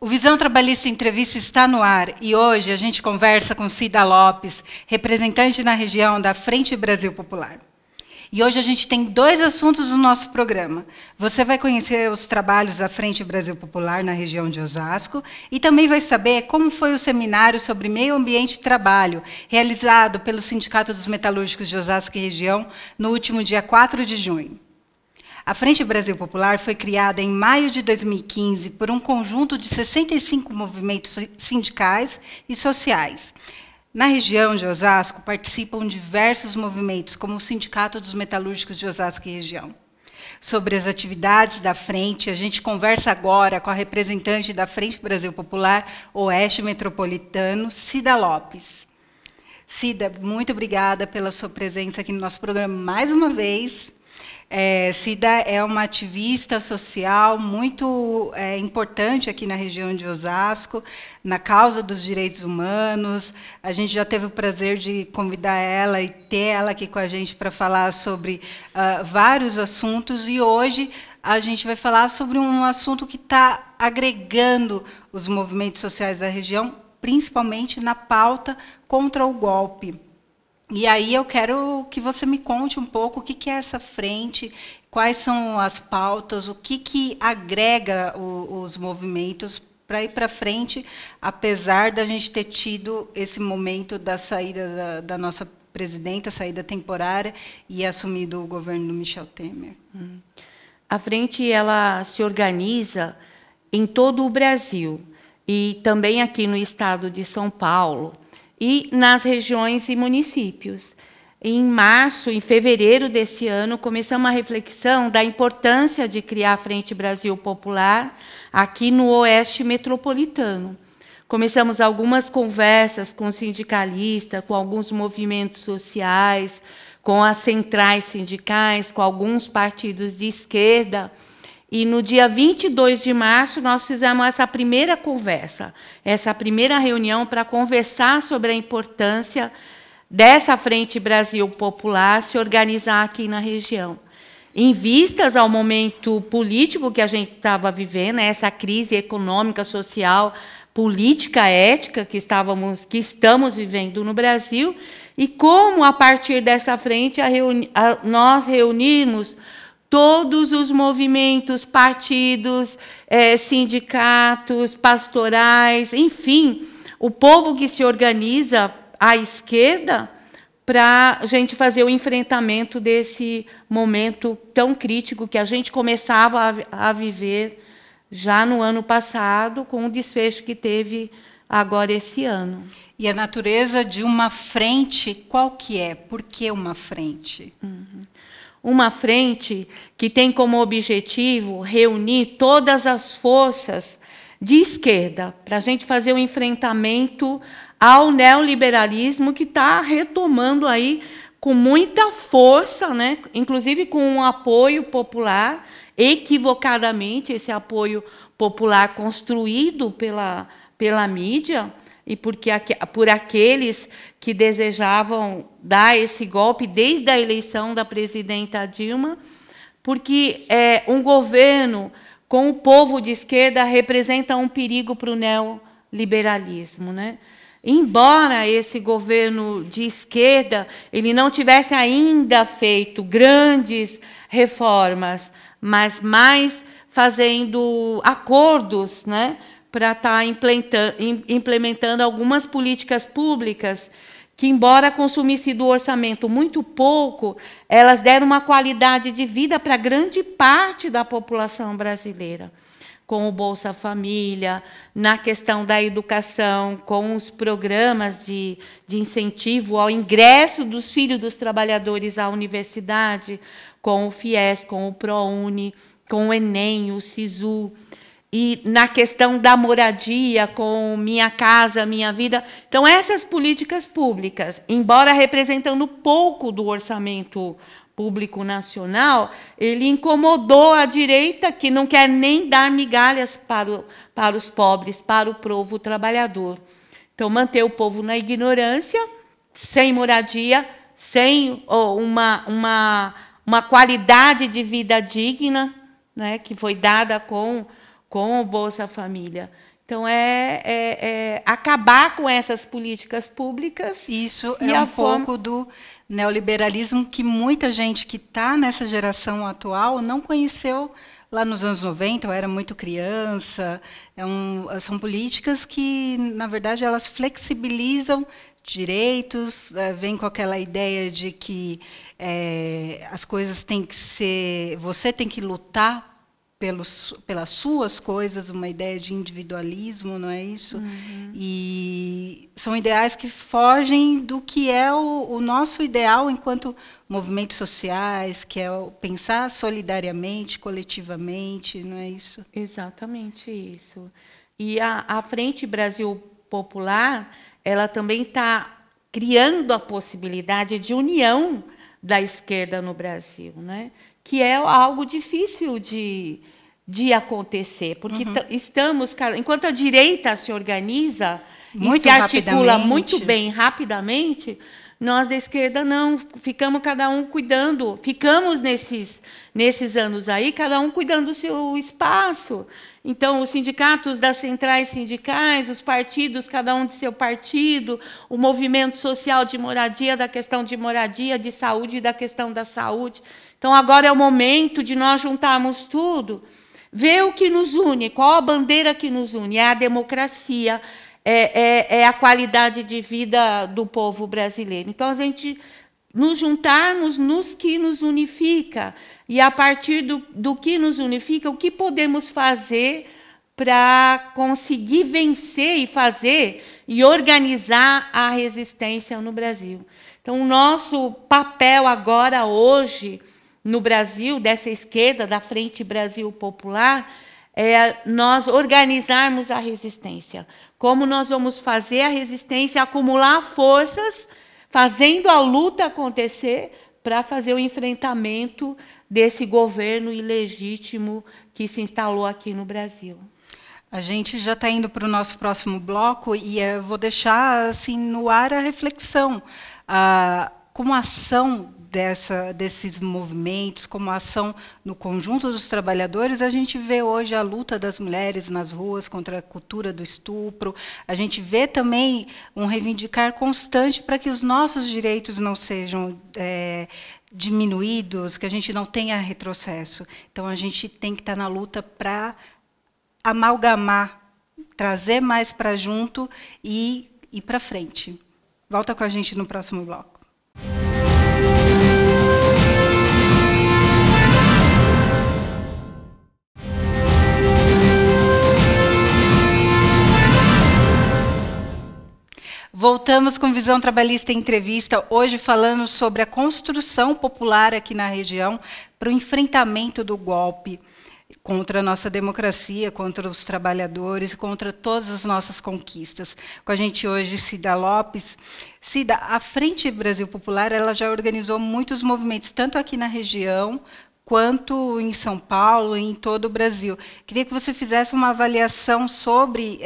O Visão Trabalhista Entrevista está no ar e hoje a gente conversa com Cida Lopes, representante na região da Frente Brasil Popular. E hoje a gente tem dois assuntos no nosso programa. Você vai conhecer os trabalhos da Frente Brasil Popular na região de Osasco e também vai saber como foi o seminário sobre meio ambiente e trabalho, realizado pelo Sindicato dos Metalúrgicos de Osasco e região no último dia 4 de junho. A Frente Brasil Popular foi criada em maio de 2015 por um conjunto de 65 movimentos sindicais e sociais. Na região de Osasco participam diversos movimentos, como o Sindicato dos Metalúrgicos de Osasco e região. Sobre as atividades da Frente, a gente conversa agora com a representante da Frente Brasil Popular Oeste Metropolitano, Cida Lopes. Cida, muito obrigada pela sua presença aqui no nosso programa mais uma vez. Cida é uma ativista social muito importante aqui na região de Osasco, na causa dos direitos humanos. A gente já teve o prazer de convidar ela e ter ela aqui com a gente para falar sobre vários assuntos, e hoje a gente vai falar sobre um assunto que está agregando os movimentos sociais da região, principalmente na pauta contra o golpe. E aí eu quero que você me conte um pouco o que é essa frente, quais são as pautas, o que agrega os movimentos para ir para frente, apesar da gente ter tido esse momento da saída da nossa presidenta, saída temporária, e assumido o governo do Michel Temer. A frente ela se organiza em todo o Brasil e também aqui no estado de São Paulo, e nas regiões e municípios. Em março, em fevereiro deste ano, começamos uma reflexão da importância de criar a Frente Brasil Popular aqui no Oeste Metropolitano. Começamos algumas conversas com sindicalistas, com alguns movimentos sociais, com as centrais sindicais, com alguns partidos de esquerda. E no dia 22 de março, nós fizemos essa primeira conversa, essa primeira reunião para conversar sobre a importância dessa Frente Brasil Popular se organizar aqui na região. Em vistas ao momento político que a gente estava vivendo, essa crise econômica, social, política, ética que estamos vivendo no Brasil, e como, a partir dessa frente, nós reunimos todos os movimentos, partidos, sindicatos, pastorais, enfim, o povo que se organiza à esquerda para a gente fazer o enfrentamento desse momento tão crítico que a gente começava a viver já no ano passado, com o desfecho que teve agora esse ano. E a natureza de uma frente, qual que é? Por que uma frente? Uma frente que tem como objetivo reunir todas as forças de esquerda para a gente fazer o enfrentamento ao neoliberalismo que está retomando aí com muita força, né? Inclusive com um apoio popular, equivocadamente, esse apoio popular construído pela mídia, e por aqueles que desejavam dar esse golpe desde a eleição da presidenta Dilma, porque um governo com o povo de esquerda representa um perigo para o neoliberalismo, né? Embora esse governo de esquerda ele não tivesse ainda feito grandes reformas, mas mais fazendo acordos, né, para estar implementando algumas políticas públicas que, embora consumissem do orçamento muito pouco, elas deram uma qualidade de vida para grande parte da população brasileira, com o Bolsa Família, na questão da educação, com os programas de incentivo ao ingresso dos filhos dos trabalhadores à universidade, com o FIES, com o ProUni, com o Enem, o SISU. E na questão da moradia, com Minha Casa, Minha Vida. Então, essas políticas públicas, embora representando pouco do orçamento público nacional, ele incomodou a direita, que não quer nem dar migalhas para os pobres, para o povo trabalhador. Então, manter o povo na ignorância, sem moradia, sem uma qualidade de vida digna, né, que foi dada com o Bolsa Família. Então, acabar com essas políticas públicas. Isso é um pouco do neoliberalismo que muita gente que está nessa geração atual não conheceu lá nos anos 90, eu era muito criança. São políticas que, na verdade, elas flexibilizam direitos, vem com aquela ideia de que as coisas têm que ser... Você tem que lutar pelas suas coisas, uma ideia de individualismo, não é isso? Uhum. E são ideais que fogem do que é o nosso ideal enquanto movimentos sociais, que é pensar solidariamente, coletivamente, não é isso? Exatamente isso. E a Frente Brasil Popular, ela também está criando a possibilidade de união da esquerda no Brasil, né? Que é algo difícil de acontecer, porque estamos, enquanto a direita se organiza e se articula muito bem, rapidamente, nós da esquerda não, ficamos cada um cuidando, ficamos nesses anos aí, cada um cuidando do seu espaço. Então, os sindicatos das centrais sindicais, os partidos, cada um de seu partido, o movimento social de moradia, da questão de moradia, de saúde, da questão da saúde. Então, agora é o momento de nós juntarmos tudo, ver o que nos une, qual a bandeira que nos une, é a democracia, é a qualidade de vida do povo brasileiro. Então, a gente nos juntarmos nos que nos unifica, e a partir do que nos unifica, o que podemos fazer para conseguir vencer e fazer e organizar a resistência no Brasil. Então, o nosso papel agora, hoje, no Brasil, dessa esquerda, da Frente Brasil Popular, é nós organizarmos a resistência. Como nós vamos fazer a resistência acumular forças, fazendo a luta acontecer para fazer o enfrentamento desse governo ilegítimo que se instalou aqui no Brasil. A gente já está indo para o nosso próximo bloco e eu vou deixar assim, no ar a reflexão. Como a ação desses movimentos, como a ação no conjunto dos trabalhadores, a gente vê hoje a luta das mulheres nas ruas contra a cultura do estupro, a gente vê também um reivindicar constante para que os nossos direitos não sejam diminuídos, que a gente não tenha retrocesso. Então, a gente tem que estar na luta para amalgamar, trazer mais para junto e ir para frente. Volta com a gente no próximo bloco. Voltamos com Visão Trabalhista em Entrevista, hoje falando sobre a construção popular aqui na região para o enfrentamento do golpe contra a nossa democracia, contra os trabalhadores, contra todas as nossas conquistas. Com a gente hoje, Cida Lopes. Cida, a Frente Brasil Popular ela já organizou muitos movimentos, tanto aqui na região, quanto em São Paulo e em todo o Brasil. Queria que você fizesse uma avaliação sobre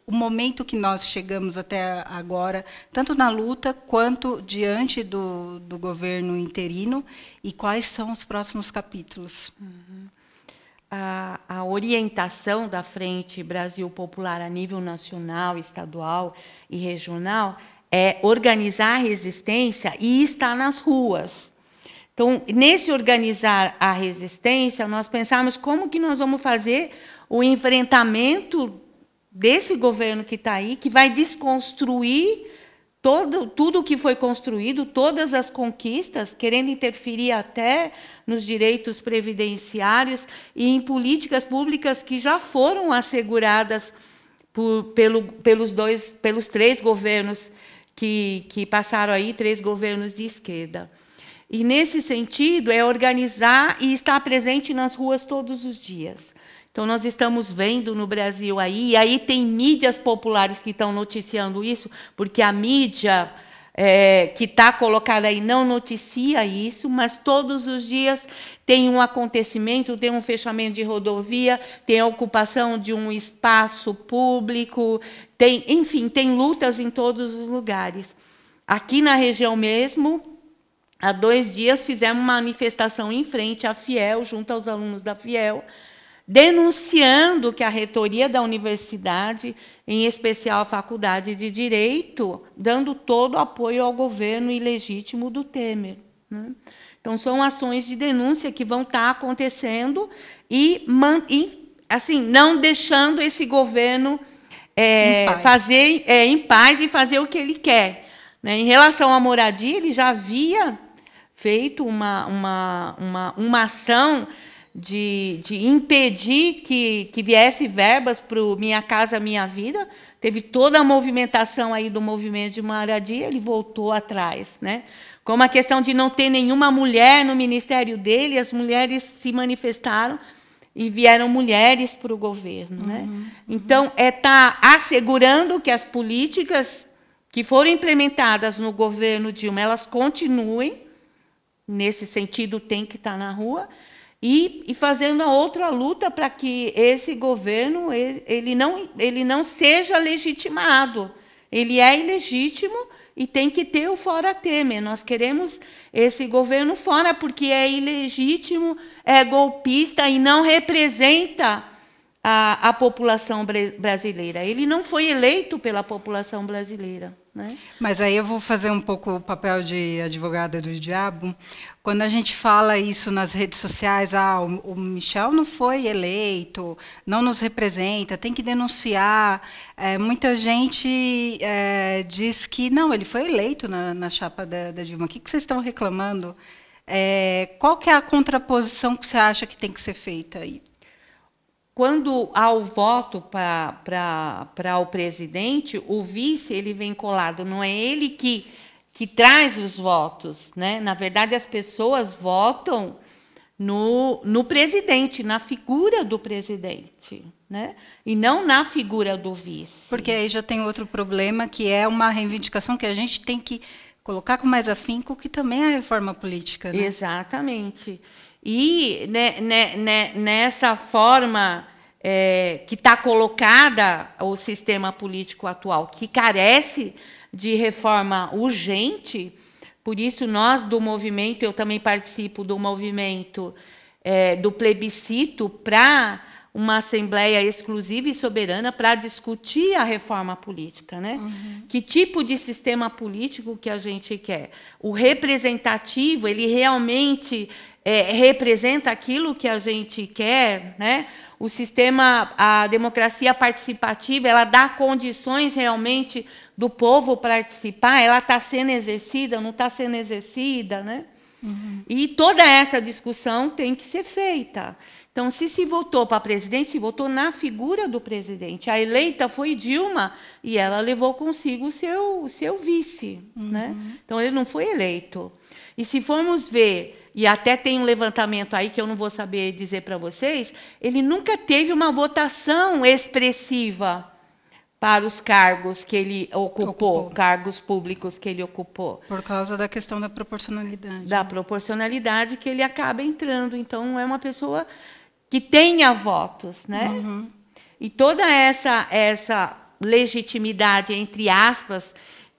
o momento que nós chegamos até agora, tanto na luta quanto diante do governo interino, e quais são os próximos capítulos. A orientação da Frente Brasil Popular a nível nacional, estadual e regional é organizar a resistência e estar nas ruas. Então, nesse organizar a resistência, nós pensamos como que nós vamos fazer o enfrentamento desse governo que está aí, que vai desconstruir tudo o que foi construído, todas as conquistas, querendo interferir até nos direitos previdenciários e em políticas públicas que já foram asseguradas pelos 3 governos que passaram aí, 3 governos de esquerda. E, nesse sentido, é organizar e estar presente nas ruas todos os dias. Então, nós estamos vendo no Brasil aí, e aí tem mídias populares que estão noticiando isso, porque a mídia que está colocada aí não noticia isso, mas todos os dias tem um acontecimento, tem um fechamento de rodovia, tem a ocupação de um espaço público, enfim, tem lutas em todos os lugares. Aqui na região mesmo, há 2 dias, fizemos uma manifestação em frente à Fiel, junto aos alunos da Fiel, denunciando que a reitoria da universidade, em especial a Faculdade de Direito, dando todo o apoio ao governo ilegítimo do Temer, né? Então, são ações de denúncia que vão estar acontecendo e assim, não deixando esse governo fazer em paz e fazer o que ele quer, né? Em relação à moradia, ele já havia feito uma ação de impedir que viesse verbas para o Minha Casa Minha Vida. Teve toda a movimentação aí do movimento de moradia, ele voltou atrás, né? Como a questão de não ter nenhuma mulher no ministério dele, as mulheres se manifestaram e vieram mulheres para o governo, né? Então, estar assegurando que as políticas que foram implementadas no governo Dilma, elas continuem, nesse sentido, tem que estar na rua, e fazendo a outra luta para que esse governo ele não seja legitimado. Ele é ilegítimo e tem que ter o fora Temer. Nós queremos esse governo fora porque é ilegítimo, é golpista e não representa a população brasileira. Ele não foi eleito pela população brasileira, né? Mas aí eu vou fazer um pouco o papel de advogada do diabo. Quando a gente fala isso nas redes sociais, o Michel não foi eleito, não nos representa, tem que denunciar. Muita gente diz que não, ele foi eleito na chapa da Dilma. O que vocês estão reclamando? Qual que é a contraposição que você acha que tem que ser feita aí? Quando há o voto para o presidente, o vice ele vem colado, não é ele que traz os votos, né? Na verdade, as pessoas votam no presidente, na figura do presidente, né? E não na figura do vice. Porque aí já tem outro problema, que é uma reivindicação que a gente tem que colocar com mais afinco, que também é a reforma política, né? Exatamente. E nessa forma que está colocada o sistema político atual, que carece de reforma urgente, por isso nós do movimento, eu também participo do movimento do plebiscito para uma Assembleia exclusiva e soberana para discutir a reforma política, né? Que tipo de sistema político que a gente quer? O representativo, ele realmente representa aquilo que a gente quer, né? O sistema, a democracia participativa, ela dá condições realmente do povo participar, ela está sendo exercida, não está sendo exercida, né? E toda essa discussão tem que ser feita. Então, se votou para presidente, se votou na figura do presidente. A eleita foi Dilma e ela levou consigo o seu vice, né? Então, ele não foi eleito. E se formos ver, e até tem um levantamento aí que eu não vou saber dizer para vocês, ele nunca teve uma votação expressiva para os cargos que ele ocupou, cargos públicos que ele ocupou. Por causa da questão da proporcionalidade. Da proporcionalidade que ele acaba entrando. Então, não é uma pessoa que tenha votos, né? E toda essa legitimidade, entre aspas,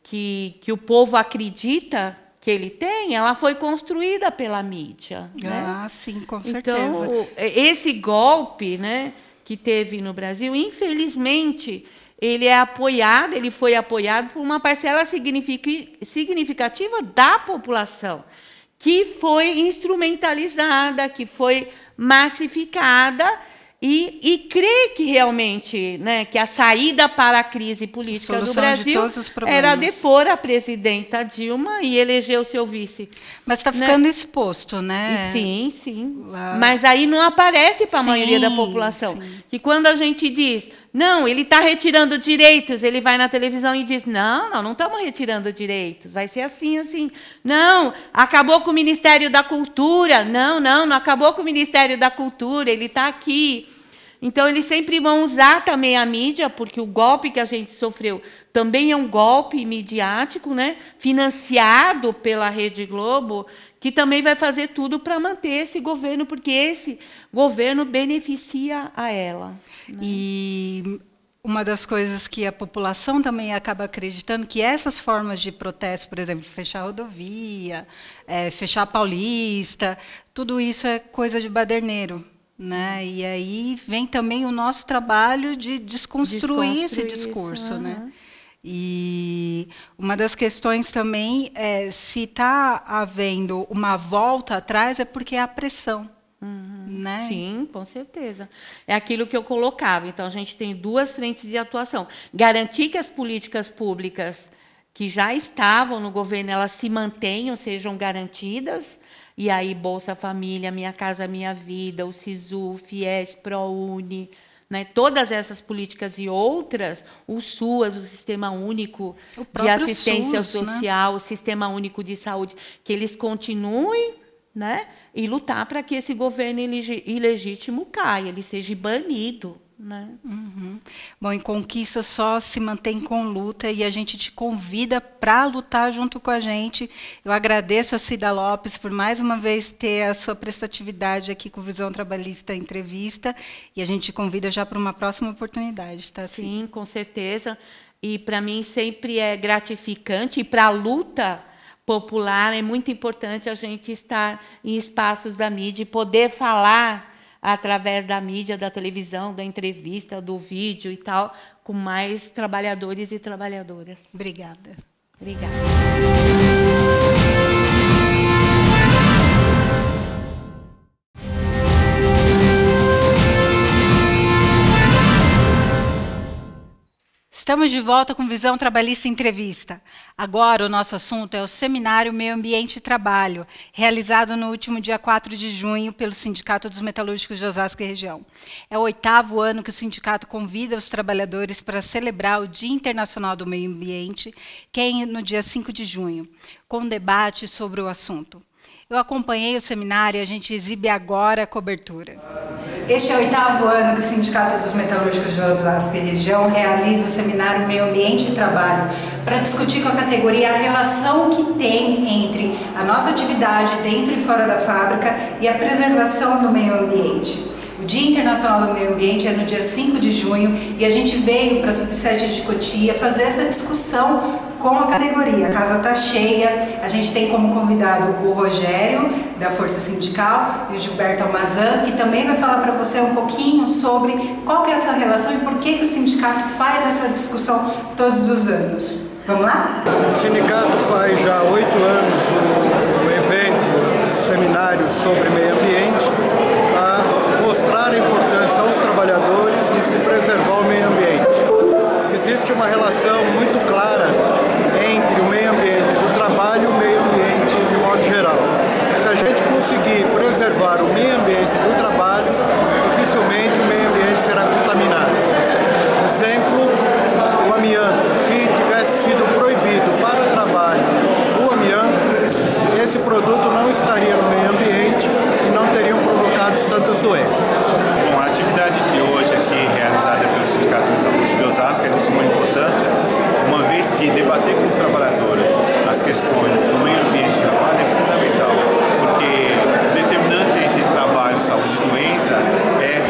que o povo acredita que ele tem, ela foi construída pela mídia, né? Ah, sim, com certeza. Então, esse golpe, né, que teve no Brasil, infelizmente, ele foi apoiado por uma parcela significativa da população, que foi instrumentalizada, que foi massificada e crê que realmente, né, que a saída para a crise política do Brasil era depor a presidenta Dilma e eleger o seu vice. Mas está ficando exposto, né? Sim, sim. Mas aí não aparece para a maioria da população. Sim. Que quando a gente diz, não, ele está retirando direitos, ele vai na televisão e diz, não estamos retirando direitos, vai ser assim, assim. Não, acabou com o Ministério da Cultura. Não acabou com o Ministério da Cultura, ele está aqui. Então, eles sempre vão usar também a mídia, porque o golpe que a gente sofreu também é um golpe midiático, né, financiado pela Rede Globo, que também vai fazer tudo para manter esse governo, porque esse governo beneficia a ela, né? E uma das coisas que a população também acaba acreditando, que essas formas de protesto, por exemplo, fechar a rodovia, fechar a Paulista, tudo isso é coisa de baderneiro, né? E aí vem também o nosso trabalho de desconstruir esse discurso, né? E uma das questões também é se está havendo uma volta atrás é porque há pressão. Né? Sim, com certeza. É aquilo que eu colocava. Então, a gente tem duas frentes de atuação. Garantir que as políticas públicas que já estavam no governo, elas se mantenham, sejam garantidas. E aí, Bolsa Família, Minha Casa Minha Vida, o SISU, FIES, ProUni, né? Todas essas políticas e outras, o SUAS, o Sistema Único de Assistência Social, né? O Sistema Único de Saúde, que eles continuem, né? E lutar para que esse governo ilegítimo caia, ele seja banido. Né? Bom, em Conquista só se mantém com luta e a gente te convida para lutar junto com a gente. Eu agradeço a Cida Lopes por mais uma vez ter a sua prestatividade aqui com Visão Trabalhista Entrevista e a gente te convida já para uma próxima oportunidade, tá? Sim, com certeza. E para mim sempre é gratificante e para a luta popular é muito importante a gente estar em espaços da mídia e poder falar através da mídia, da televisão, da entrevista, do vídeo e tal, com mais trabalhadores e trabalhadoras. Obrigada. Obrigada. Estamos de volta com Visão Trabalhista Entrevista. Agora o nosso assunto é o Seminário Meio Ambiente e Trabalho, realizado no último dia 4 de junho pelo Sindicato dos Metalúrgicos de Osasco e Região. É o 8º ano que o sindicato convida os trabalhadores para celebrar o Dia Internacional do Meio Ambiente, que é no dia 5 de junho, com debate sobre o assunto. Eu acompanhei o seminário e a gente exibe agora a cobertura. Este é o 8º ano que o Sindicato dos Metalúrgicos de Osasco e Região realiza o Seminário Meio Ambiente e Trabalho para discutir com a categoria a relação que tem entre a nossa atividade dentro e fora da fábrica e a preservação do meio ambiente. O Dia Internacional do Meio Ambiente é no dia 5 de junho e a gente veio para a Subsede de Cotia fazer essa discussão com a categoria. A casa está cheia, a gente tem como convidado o Rogério, da Força Sindical, e o Gilberto Almazan, que também vai falar para você um pouquinho sobre qual que é essa relação e por que o sindicato faz essa discussão todos os anos. Vamos lá? O sindicato faz já 8 anos um evento, um seminário sobre meio ambiente, para mostrar a importância aos trabalhadores de se preservar o meio ambiente. Existe uma relação muito clara entre o meio ambiente do trabalho e o meio ambiente de modo geral. Se a gente conseguir preservar o meio ambiente do trabalho, dificilmente o meio ambiente será contaminado. Exemplo, o amianto. Se tivesse sido proibido para o trabalho o amianto, esse produto não estaria no meio ambiente e não teriam provocado tantas doenças. Bom, a atividade de hoje aqui, realizada pelo Sindicato Metalúrgico de Osasco, é de suma importância, uma vez que debater com os trabalhadores as questões do meio ambiente de trabalho é fundamental, porque o determinante entre trabalho, saúde e doença é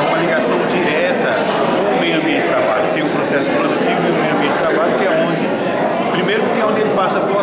uma ligação direta com o meio ambiente de trabalho. Tem um processo produtivo e o meio ambiente de trabalho, que é onde, primeiro, que é onde ele passa bom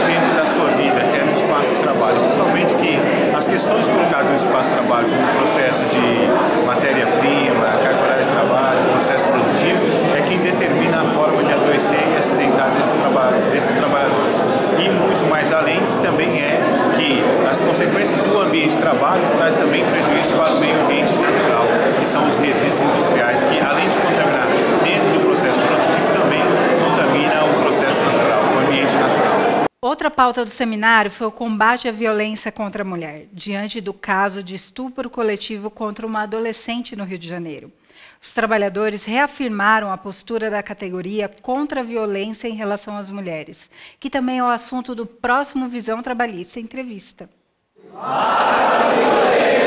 tempo da sua vida, que é no espaço de trabalho. Principalmente que as questões colocadas no espaço de trabalho, como o processo de matéria-prima, carga horária de trabalho, processo produtivo, é quem determina a forma de adoecer e acidentar desses trabalhadores. E muito mais além, que também é que as consequências do ambiente de trabalho traz também prejuízo para o meio ambiente natural, que são os resíduos industriais, que além de contaminar dentro do processo produtivo, também contamina o processo natural, o ambiente natural. Outra pauta do seminário foi o combate à violência contra a mulher, diante do caso de estupro coletivo contra uma adolescente no Rio de Janeiro. Os trabalhadores reafirmaram a postura da categoria contra a violência em relação às mulheres, que também é o assunto do próximo Visão Trabalhista Entrevista. Basta violência!